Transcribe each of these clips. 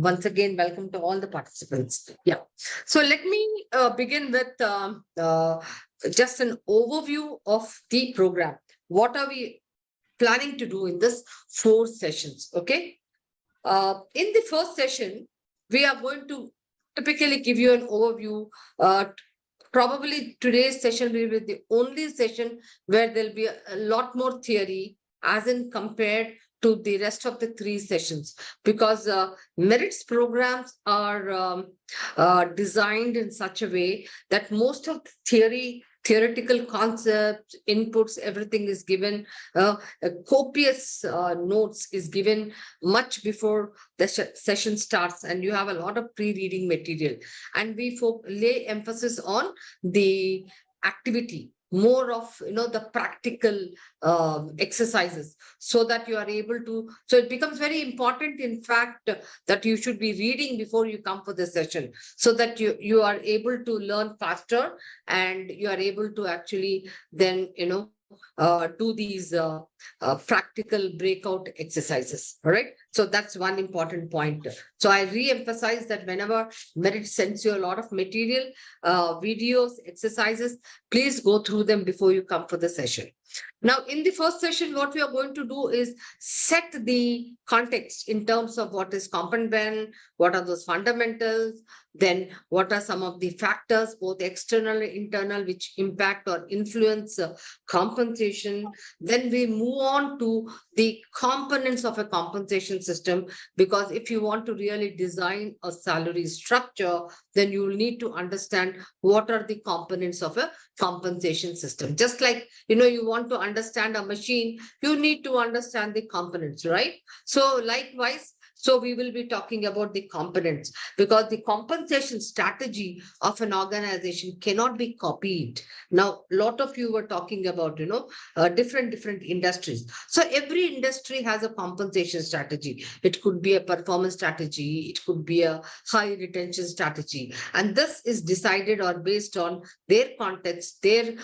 once again, welcome to all the participants. Yeah. So let me begin with just an overview of the program. What are we planning to do in this 4 sessions? Okay. In the first session, we are going to typically give you an overview. Probably today's session will be the only session where there'll be a lot more theory as in compared to the rest of the 3 sessions, because merits programs are designed in such a way that most of the theoretical concepts, inputs, everything is given, copious notes is given much before the session starts, and you have a lot of pre-reading material. And we lay emphasis on the activity, more of the practical exercises, so that you are able to, so it becomes very important, in fact, that you should be reading before you come for the session, so that you are able to learn faster, and you are able to actually then do these practical breakout exercises. All right. So that's one important point. So I re-emphasize that whenever Merit sends you a lot of material, videos, exercises, please go through them before you come for the session. Now, in the first session, what we are going to do is set the context in terms of what is competent, what are those fundamentals, then what are some of the factors, both external and internal, which impact or influence compensation. Then we move on to the components of a compensation system, because if you want to really design a salary structure, then you will need to understand what are the components of a compensation system. Just like, you want to understand a machine, you need to understand the components, right? So likewise, so we will be talking about the components, because the compensation strategy of an organization cannot be copied. Now, a lot of you were talking about, different industries. So every industry has a compensation strategy. It could be a performance strategy. It could be a high retention strategy. And this is decided or based on their context, their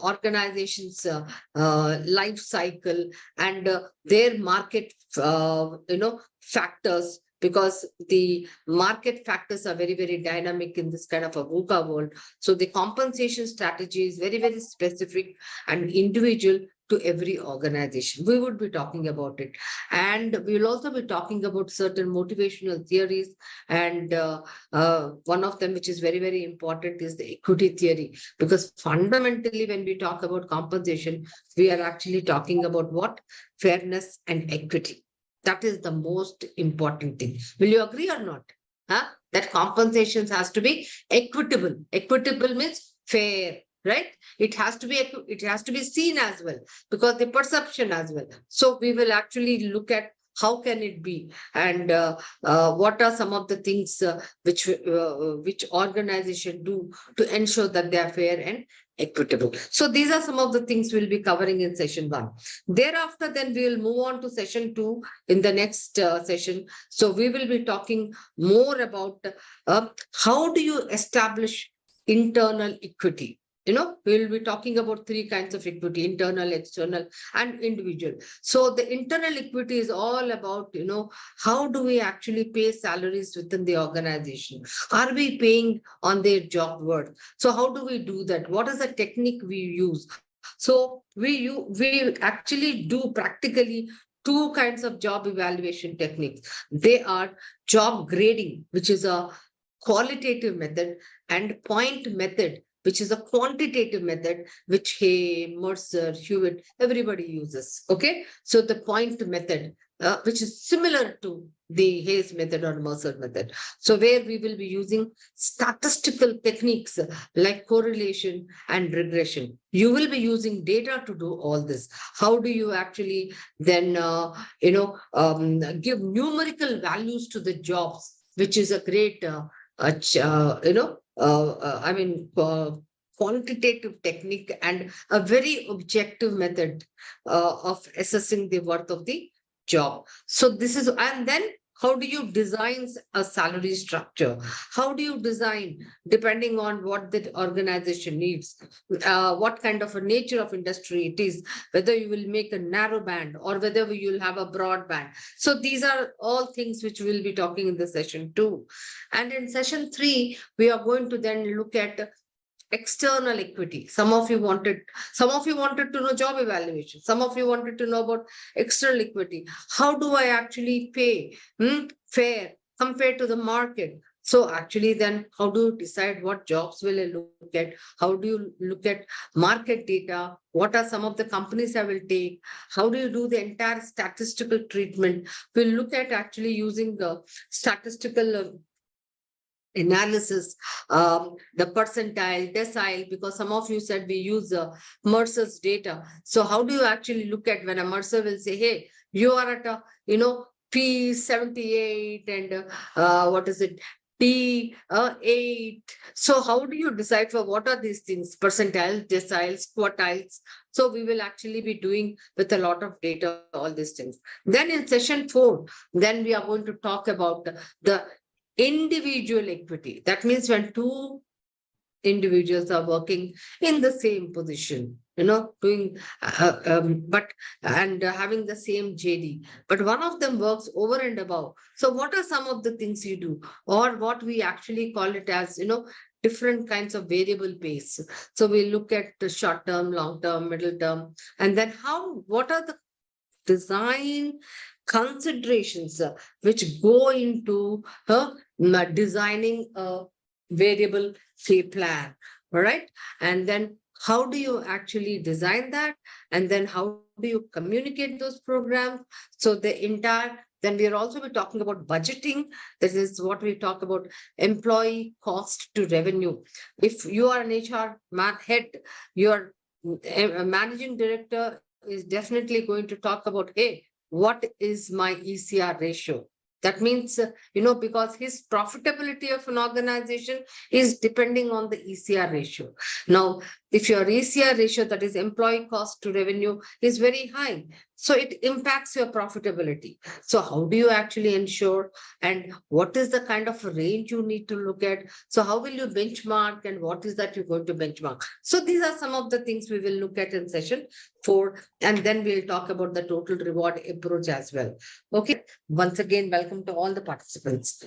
organization's life cycle, and their market factors, because the market factors are very, very dynamic in this kind of a VUCA world. So the compensation strategy is very, very specific and individual to every organization. We would be talking about it. And we will also be talking about certain motivational theories. And one of them, which is very, very important, is the equity theory. Because fundamentally, when we talk about compensation, we are actually talking about what? Fairness and equity. That is the most important thing. Will you agree or not? That compensations has to be equitable. Equitable means fair, right? It has to be seen as well, because the perception as well. So we will actually look at how can it be, and what are some of the things which organization do to ensure that they are fair and equitable. So these are some of the things we'll be covering in session 1. Thereafter, then we will move on to session 2 in the next session. So we will be talking more about how do you establish internal equity. We will be talking about 3 kinds of equity: internal, external, and individual. So the internal equity is all about, how do we actually pay salaries within the organization? Are we paying on their job worth? So how do we do that? What is the technique we use? So we actually do practically 2 kinds of job evaluation techniques. They are job grading, which is a qualitative method, and point method, which is a quantitative method, which Hay, Mercer, Hewitt, everybody uses. Okay. So the point method, which is similar to the Hayes method or Mercer method. So where we will be using statistical techniques like correlation and regression. You will be using data to do all this. How do you actually then, give numerical values to the jobs, which is a great, quantitative technique and a very objective method of assessing the worth of the job. So this is, and then how do you design a salary structure? How do you design, depending on what the organization needs, what kind of a nature of industry it is, whether you will make a narrow band or whether you'll have a broad band. So these are all things which we'll be talking in the session 2. And in session 3, we are going to then look at external equity. Some of you wanted to know job evaluation. Some of you wanted to know about external equity. How do I actually pay fair compared to the market? So actually, then how do you decide what jobs will I look at? How do you look at market data? What are some of the companies I will take? How do you do the entire statistical treatment? We'll look at actually using the statistical analysis, the percentile, decile, because some of you said we use Mercer's data. So how do you actually look at when a Mercer will say, hey, you are at a, P78 and what is it? P8. So how do you decide for what are these things? Percentiles, deciles, quartiles. So we will actually be doing with a lot of data, all these things. Then in session 4, then we are going to talk about the individual equity. That means when two individuals are working in the same position, doing, having the same JD, but one of them works over and above. So what are some of the things you do, or what we actually call it as, different kinds of variable pays. So we look at the short term, long term, middle term, and then what are the design considerations which go into designing a variable pay plan. All right. And then how do you actually design that? And then how do you communicate those programs? So then we are also be talking about budgeting. This is what we talk about, employee cost to revenue. If you are an HR head, your managing director is definitely going to talk about, hey, what is my ECR ratio? That means, because his profitability of an organization is depending on the ECR ratio. Now, if your ECR ratio, that is employee cost to revenue, is very high, so it impacts your profitability. So how do you actually ensure, and what is the kind of range you need to look at? So how will you benchmark, and what is that you're going to benchmark? So these are some of the things we will look at in session 4, and then we'll talk about the total reward approach as well. Okay. Once again, welcome to all the participants.